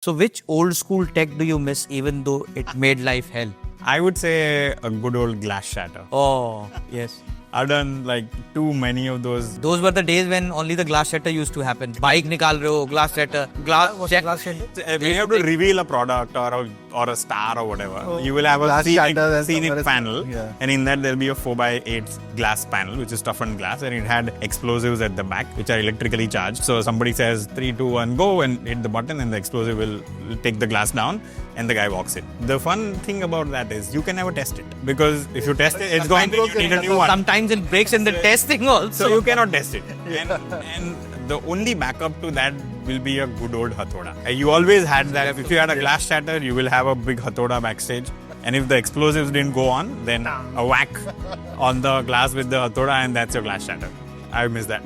So which old school tech do you miss even though it made life hell? I would say a good old glass shatter. Oh, yes. I've done like too many of those. Those were the days when only the glass shutter used to happen. Bike nikal rahe ho, glass shutter. Glass shutter. When you have to reveal a product or a star or whatever, you will have a Glass shatter and scenic somewhere- panel, yeah. and in that there'll be a 4x8 glass panel, which is toughened glass, and it had explosives at the back, which are electrically charged. So somebody says 3, 2, 1, go, and hit the button, and the explosive will take the glass down, and the guy walks in. The fun thing about that is you can never test it, because if you test it, it's going to you need a new one. Sometimes it breaks in the testing also. So you cannot test it. And the only backup to that will be a good old hathoda. You always had that. If you had a glass shatter, you will have a big hathoda backstage. And if the explosives didn't go on, then a whack on the glass with the hathoda, and that's your glass shatter. I miss that.